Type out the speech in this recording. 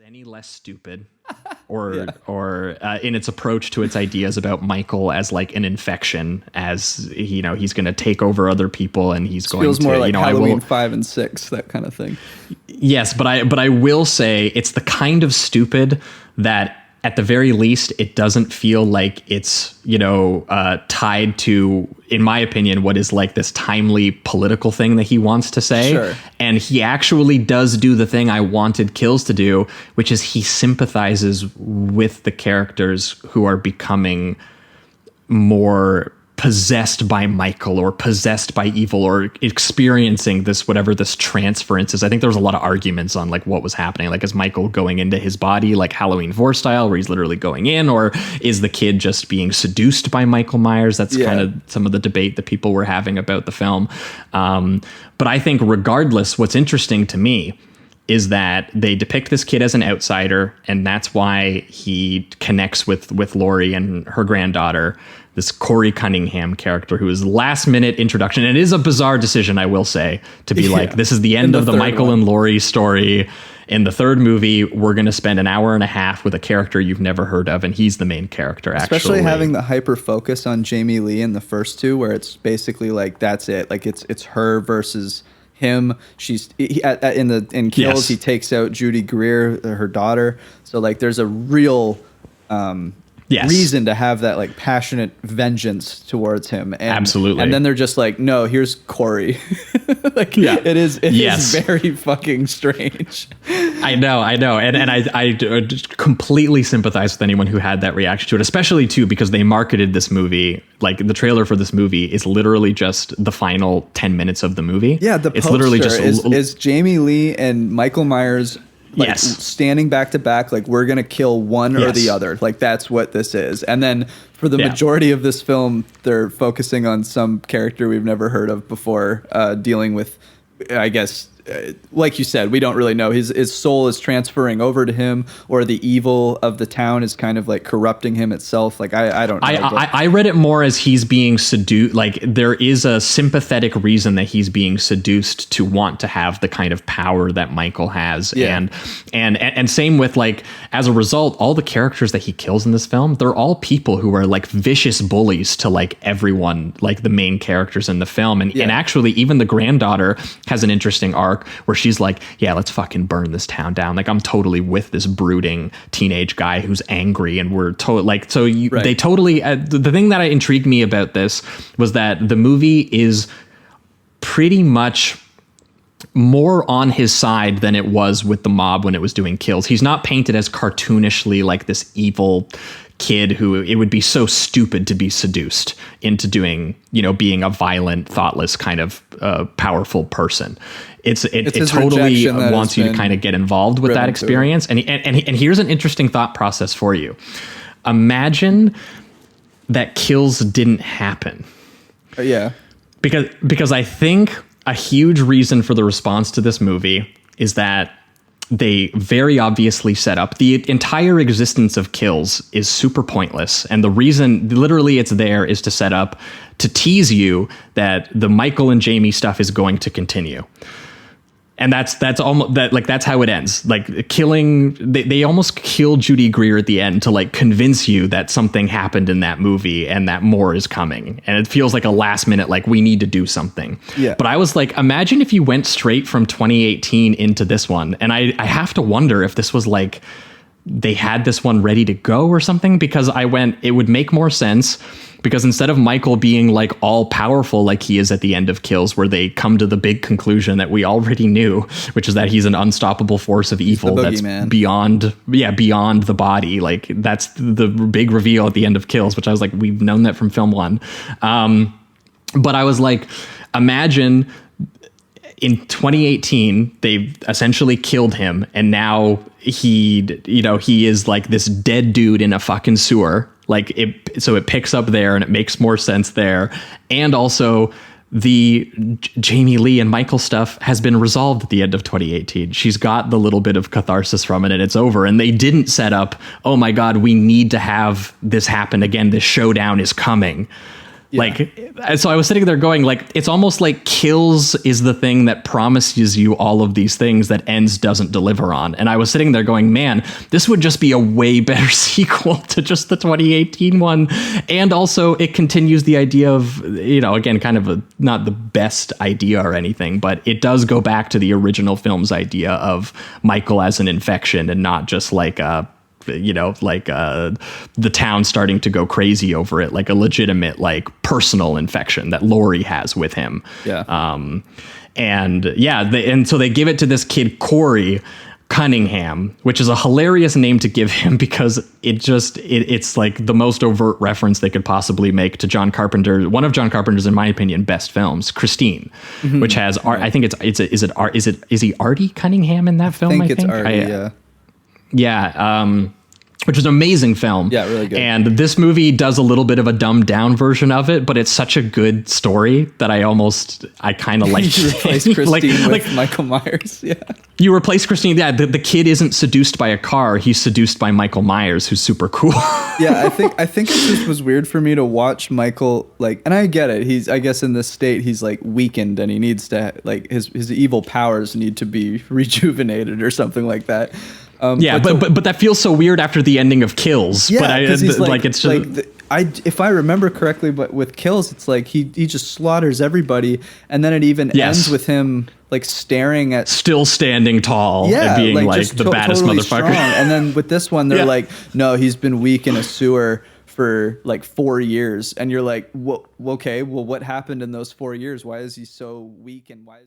any less stupid or in its approach to its ideas about Michael as like an infection, as he's going to take over other people and he's going feels to more like Halloween 5 and 6, that kind of thing. Yes, but I will say it's the kind of stupid that at the very least it doesn't feel like it's tied to, in my opinion, what is like this timely political thing that he wants to say. Sure. And he actually does do the thing I wanted Kills to do, which is he sympathizes with the characters who are becoming more possessed by Michael or possessed by evil or experiencing this, whatever this transference is. I think there was a lot of arguments on like what was happening. Like, is Michael going into his body like Halloween 4 style where he's literally going in, or is the kid just being seduced by Michael Myers? That's kind of some of the debate that people were having about the film. But I think regardless, what's interesting to me is that they depict this kid as an outsider, and that's why he connects with Laurie and her granddaughter, this Corey Cunningham character who is last minute introduction. And it is a bizarre decision, I will say, to be like, this is the end of the Michael and Laurie story. In the third movie, we're going to spend an hour and a half with a character you've never heard of, and he's the main character, actually. Especially having the hyper focus on Jamie Lee in the first two, where it's basically like, that's it. Like, it's her versus him. In Kills, he takes out Judy Greer, her daughter. So like, there's a real reason to have that like passionate vengeance towards him. And, absolutely. And then they're just like, no, here's Corey. It is very fucking strange. I know. And I completely sympathize with anyone who had that reaction to it, especially too, because they marketed this movie, like the trailer for this movie is literally just the final 10 minutes of the movie. Yeah. It's literally just is Jamie Lee and Michael Myers standing back to back, like, we're gonna kill one or the other. Like, that's what this is. And then for the majority of this film, they're focusing on some character we've never heard of before, dealing with, I guess, like you said, we don't really know. His soul is transferring over to him, or the evil of the town is kind of like corrupting him itself. Like, I don't know. I read it more as he's being seduced. Like, there is a sympathetic reason that he's being seduced to want to have the kind of power that Michael has. Yeah. And same with, like, as a result, all the characters that he kills in this film, they're all people who are like vicious bullies to like everyone, like the main characters in the film. And actually, even the granddaughter has an interesting arc where she's like, yeah, let's fucking burn this town down. Like, I'm totally with this brooding teenage guy who's angry, and we're like, so they totally, the thing that intrigued me about this was that the movie is pretty much more on his side than it was with the mob when it was doing Kills. He's not painted as cartoonishly like this evil kid who it would be so stupid to be seduced into doing, being a violent, thoughtless kind of powerful person. It totally wants you to kind of get involved with that experience. And here's an interesting thought process for you. Imagine that Kills didn't happen. Because I think a huge reason for the response to this movie is that they very obviously set up the entire existence of Kills is super pointless. And the reason literally it's there is to set up, to tease you that the Michael and Jamie stuff is going to continue. And that's almost that, like, that's how it ends. Like, killing, they almost kill Judy Greer at the end to like convince you that something happened in that movie and that more is coming. And it feels like a last minute, like, we need to do something. Yeah. But I was like, imagine if you went straight from 2018 into this one. And I have to wonder if this was like, they had this one ready to go or something, because it would make more sense. Because instead of Michael being like all powerful like he is at the end of Kills, where they come to the big conclusion that we already knew, which is that he's an unstoppable force of evil that's beyond the body. Like, that's the big reveal at the end of Kills, which I was like, we've known that from film 1. But I was like, imagine in 2018, they essentially killed him, and now he is like this dead dude in a fucking sewer. Like, so it picks up there, and it makes more sense there. And also, the Jamie Lee and Michael stuff has been resolved at the end of 2018. She's got the little bit of catharsis from it, and it's over. And they didn't set up, oh my God, we need to have this happen again. This showdown is coming. So I was sitting there going, like, it's almost like Kills is the thing that promises you all of these things that Ends doesn't deliver on. And I was sitting there going, man, this would just be a way better sequel to just the 2018 one. And also it continues the idea of, again, kind of not the best idea or anything, but it does go back to the original film's idea of Michael as an infection and not just like the town starting to go crazy over it, like a legitimate, like, personal infection that Laurie has with him. Yeah. And so they give it to this kid, Corey Cunningham, which is a hilarious name to give him because it's like the most overt reference they could possibly make to John Carpenter, one of John Carpenter's, in my opinion, best films, Christine, which has, I think is he Artie Cunningham in that film? I think it's Artie, yeah. Yeah, which is an amazing film. Yeah, really good. And this movie does a little bit of a dumbed down version of it, but it's such a good story that I kind of like. You replace Christine with Michael Myers. Yeah. You replace Christine. Yeah, the kid isn't seduced by a car; he's seduced by Michael Myers, who's super cool. Yeah, I think it just was weird for me to watch Michael, like, and I get it. I guess in this state he's like weakened and he needs to, like, his evil powers need to be rejuvenated or something like that. But that feels so weird after the ending of Kills. Yeah, but he's it's just if I remember correctly, but with Kills, it's like he just slaughters everybody, and then it even ends with him like staring at, still standing tall, and being like the baddest totally motherfucker. Strong. And then with this one, they're like, no, he's been weak in a sewer for like 4 years, and you're like, well, okay, well, what happened in those 4 years? Why is he so weak, and why is